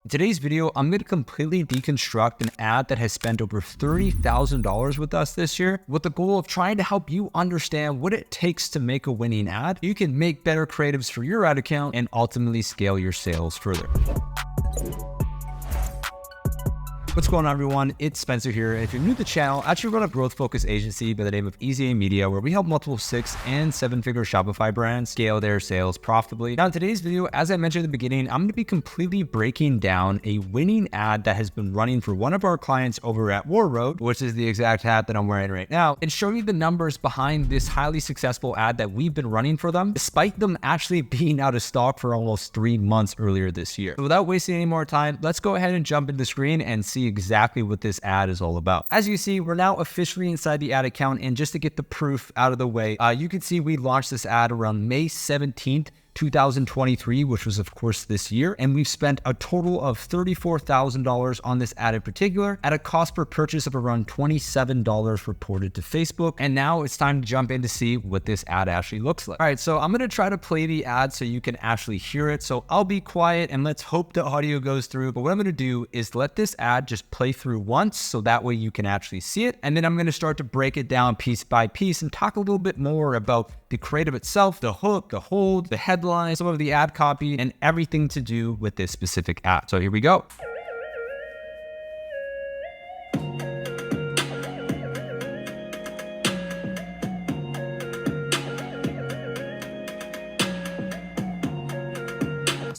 In today's video, I'm going to completely deconstruct an ad that has spent over $30,000 with us this year with the goal of trying to help you understand what it takes to make a winning ad. You can make better creatives for your ad account and ultimately scale your sales further. What's going on, everyone? It's Spencer here. If you're new to the channel, I actually run a growth-focused agency by the name of Easy Media, where we help multiple 6- and 7-figure Shopify brands scale their sales profitably. Now, in today's video, as I mentioned at the beginning, I'm going to be completely breaking down a winning ad that has been running for one of our clients over at War Road, which is the exact hat that I'm wearing right now, and show you the numbers behind this highly successful ad that we've been running for them, despite them actually being out of stock for almost 3 months earlier this year. So without wasting any more time, let's go ahead and jump into the screen and see exactly what this ad is all about. As you see, we're now officially inside the ad account, and just to get the proof out of the way, you can see we launched this ad around May 17th, 2023, which was of course this year, and we've spent a total of $34,000 on this ad in particular at a cost per purchase of around $27 reported to Facebook. And now it's time to jump in to see what this ad actually looks like. All right, so I'm going to try to play the ad so you can actually hear it. So I'll be quiet and let's hope the audio goes through. But what I'm going to do is let this ad just play through once so that way you can actually see it. And then I'm going to start to break it down piece by piece and talk a little bit more about the creative itself, the hook, the hold, the headline, some of the ad copy, and everything to do with this specific ad. So here we go.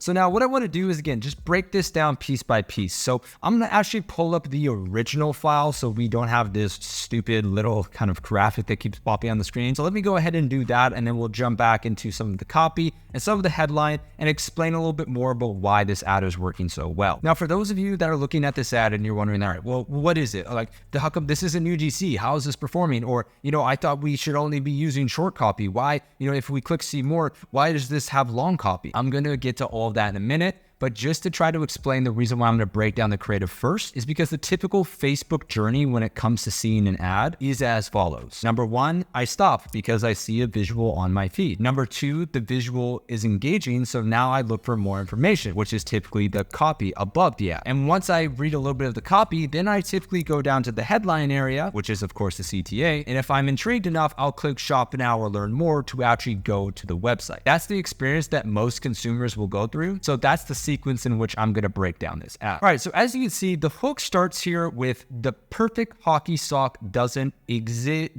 So now what I want to do is, again, just break this down piece by piece. So I'm going to actually pull up the original file so we don't have this stupid little kind of graphic that keeps popping on the screen. So let me go ahead and do that, and then we'll jump back into some of the copy and some of the headline and explain a little bit more about why this ad is working so well. Now, for those of you that are looking at this ad and you're wondering, all right, well, what is it? Like, how come this isn't UGC? How is this performing? Or, I thought we should only be using short copy. Why, if we click see more, why does this have long copy? I'm going to get to all of that in a minute. But just to try to explain the reason why I'm going to break down the creative first is because the typical Facebook journey when it comes to seeing an ad is as follows. Number 1, I stop because I see a visual on my feed. Number 2, the visual is engaging, so now I look for more information, which is typically the copy above the ad. And once I read a little bit of the copy, then I typically go down to the headline area, which is of course the CTA. And if I'm intrigued enough, I'll click shop now or learn more to actually go to the website. That's the experience that most consumers will go through. So that's the sequence in which I'm going to break down this ad. All right, so as you can see, the hook starts here with the perfect hockey sock doesn't exist, ...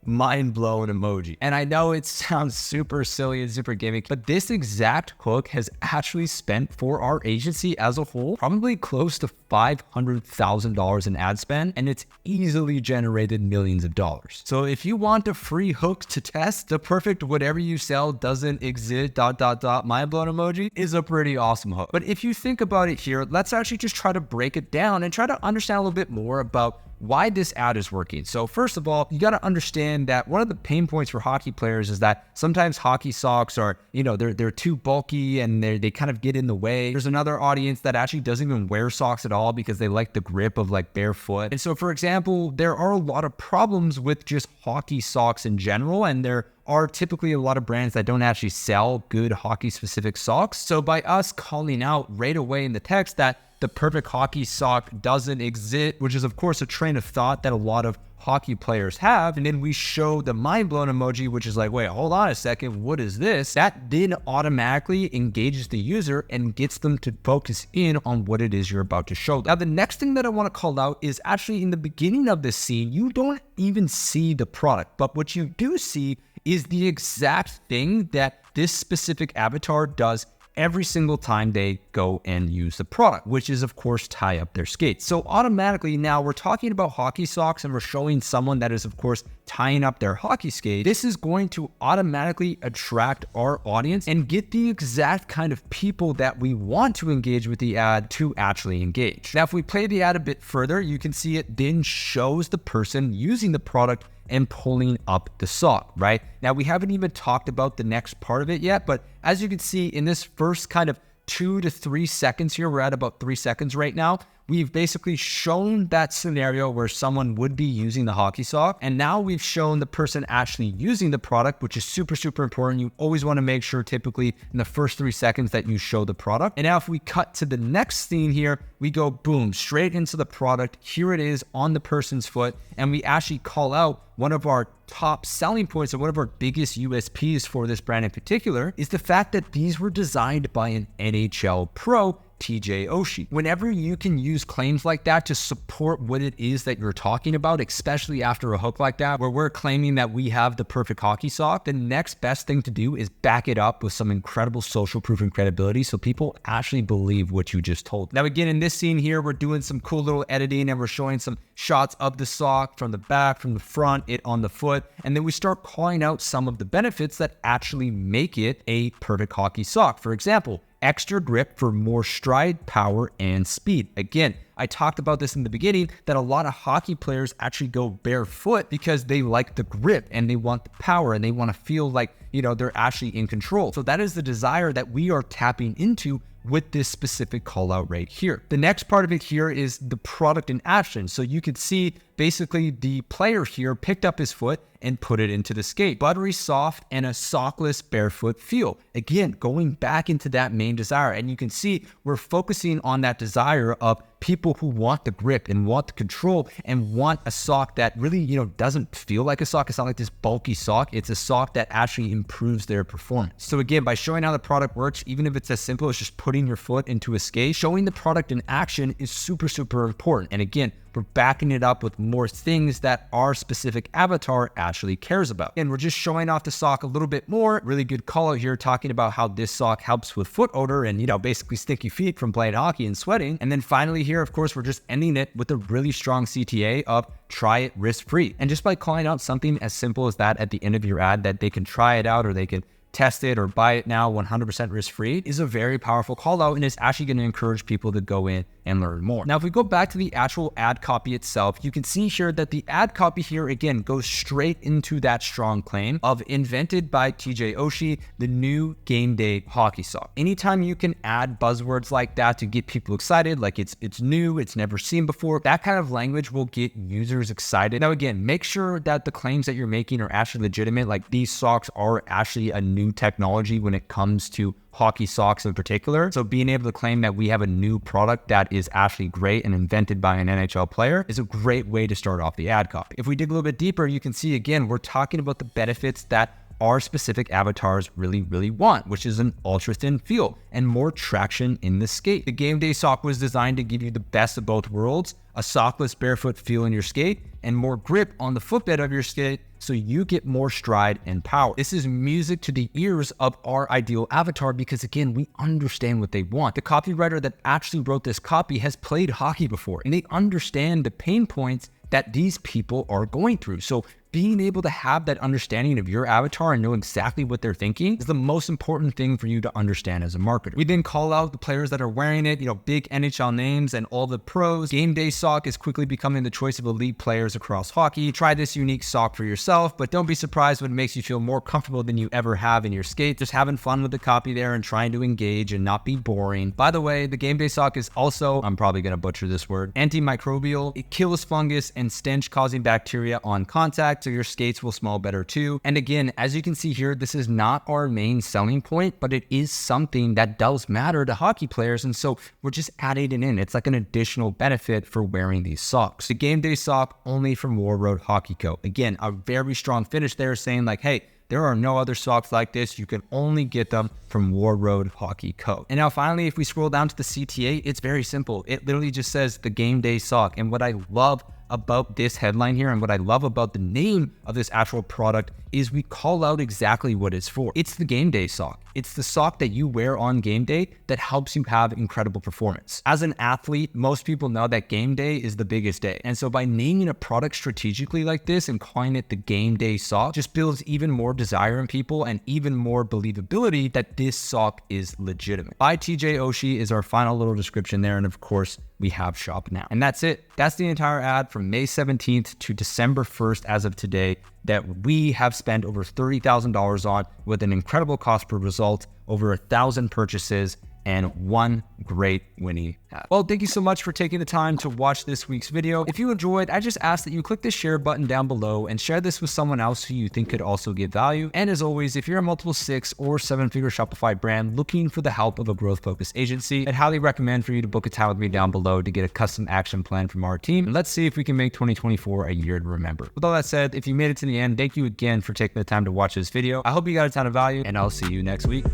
mind blown emoji. And I know it sounds super silly and super gimmicky, but this exact hook has actually spent for our agency as a whole probably close to $500,000 in ad spend, and it's easily generated millions of dollars. So if you want a free hook to test, the perfect whatever you sell doesn't exist ... mind blown emoji is a pretty awesome hook. But if you think about it here, let's actually just try to break it down and try to understand a little bit more about why this ad is working. So first of all, you got to understand that one of the pain points for hockey players is that sometimes hockey socks are, they're too bulky and they kind of get in the way. There's another audience that actually doesn't even wear socks at all because they like the grip of like barefoot. And so, for example, there are a lot of problems with just hockey socks in general, and there are typically a lot of brands that don't actually sell good hockey specific socks. So by us calling out right away in the text that the perfect hockey sock doesn't exist, which is of course a train of thought that a lot of hockey players have, and then we show the mind blown emoji, which is like, wait, hold on a second, what is this? That then automatically engages the user and gets them to focus in on what it is you're about to show. Now, the next thing that I want to call out is actually in the beginning of this scene, you don't even see the product, but what you do see is the exact thing that this specific avatar does every single time they go and use the product, which is of course tie up their skates. So automatically now we're talking about hockey socks and we're showing someone that is of course tying up their hockey skate. This is going to automatically attract our audience and get the exact kind of people that we want to engage with the ad to actually engage. Now, if we play the ad a bit further, you can see it then shows the person using the product and pulling up the sock, right? Now, we haven't even talked about the next part of it yet, but as you can see in this first kind of 2 to 3 seconds here, we're at about 3 seconds right now, we've basically shown that scenario where someone would be using the hockey sock. And now we've shown the person actually using the product, which is super, super important. You always want to make sure typically in the first 3 seconds that you show the product. And now if we cut to the next scene here, we go boom, straight into the product. Here it is on the person's foot. And we actually call out one of our top selling points and one of our biggest USPs for this brand in particular is the fact that these were designed by an NHL pro, TJ Oshie. Whenever you can use claims like that to support what it is that you're talking about, especially after a hook like that, where we're claiming that we have the perfect hockey sock, the next best thing to do is back it up with some incredible social proof and credibility so people actually believe what you just told. Now, again, in this scene here, we're doing some cool little editing and we're showing some shots of the sock from the back, from the front, it on the foot, and then we start calling out some of the benefits that actually make it a perfect hockey sock. For example, extra grip for more stride, power, and speed. Again, I talked about this in the beginning that a lot of hockey players actually go barefoot because they like the grip and they want the power and they want to feel like, they're actually in control. So that is the desire that we are tapping into with this specific call out right here. The next part of it here is the product in action. So you could see basically the player here picked up his foot and put it into the skate. Buttery soft and a sockless barefoot feel. Again, going back into that main desire. And you can see we're focusing on that desire of people who want the grip and want the control and want a sock that really, doesn't feel like a sock. It's not like this bulky sock. It's a sock that actually improves their performance. So again, by showing how the product works, even if it's as simple as just putting your foot into a skate, showing the product in action is super, super important. And again, we're backing it up with more things that our specific avatar actually cares about. And we're just showing off the sock a little bit more. Really good call out here talking about how this sock helps with foot odor and, basically stinky feet from playing hockey and sweating. And then finally here, of course, we're just ending it with a really strong CTA of try it risk-free. And just by calling out something as simple as that at the end of your ad that they can try it out or they can test it or buy it now 100% risk-free is a very powerful call out and is actually going to encourage people to go in and learn more. Now, if we go back to the actual ad copy itself, you can see here that the ad copy here, again, goes straight into that strong claim of invented by TJ Oshie, the new game day hockey sock. Anytime you can add buzzwords like that to get people excited, like it's new, it's never seen before, that kind of language will get users excited. Now, again, make sure that the claims that you're making are actually legitimate, like these socks are actually a new technology when it comes to hockey socks in particular. So being able to claim that we have a new product that is actually great and invented by an NHL player is a great way to start off the ad copy. If we dig a little bit deeper, you can see again, we're talking about the benefits that our specific avatars really, really want, which is an ultra thin feel and more traction in the skate. The game day sock was designed to give you the best of both worlds, a sockless barefoot feel in your skate and more grip on the footbed of your skate so you get more stride and power. This is music to the ears of our ideal avatar because again, we understand what they want. The copywriter that actually wrote this copy has played hockey before and they understand the pain points that these people are going through. So being able to have that understanding of your avatar and know exactly what they're thinking is the most important thing for you to understand as a marketer. We then call out the players that are wearing it, big NHL names and all the pros. Game day sock is quickly becoming the choice of elite players across hockey. Try this unique sock for yourself, but don't be surprised when it makes you feel more comfortable than you ever have in your skate. Just having fun with the copy there and trying to engage and not be boring. By the way, the game day sock is also, I'm probably going to butcher this word, antimicrobial. It kills fungus and stench causing bacteria on contact, so your skates will smell better too. And again, as you can see here, this is not our main selling point, but it is something that does matter to hockey players. And so we're just adding it in. It's like an additional benefit for wearing these socks. The game day sock only from War Road Hockey Co. Again, a very strong finish there saying like, hey, there are no other socks like this. You can only get them from War Road Hockey Co. And now finally, if we scroll down to the CTA, it's very simple. It literally just says the game day sock. And what I love about this headline here and what I love about the name of this actual product is we call out exactly what it's for. It's the game day sock. It's the sock that you wear on game day that helps you have incredible performance. As an athlete, most people know that game day is the biggest day. And so by naming a product strategically like this and calling it the game day sock just builds even more desire in people and even more believability that this sock is legitimate. By TJ Oshie is our final little description there. And of course, we have shop now. And that's it. That's the entire ad from May 17th to December 1st as of today that we have spent over $30,000 on with an incredible cost per result, over 1,000 purchases. and one great winning hat. Well, thank you so much for taking the time to watch this week's video. If you enjoyed, I just ask that you click the share button down below and share this with someone else who you think could also get value. And as always, if you're a multiple 6 or 7-figure Shopify brand looking for the help of a growth-focused agency, I'd highly recommend for you to book a time with me down below to get a custom action plan from our team. And let's see if we can make 2024 a year to remember. With all that said, if you made it to the end, thank you again for taking the time to watch this video. I hope you got a ton of value, and I'll see you next week.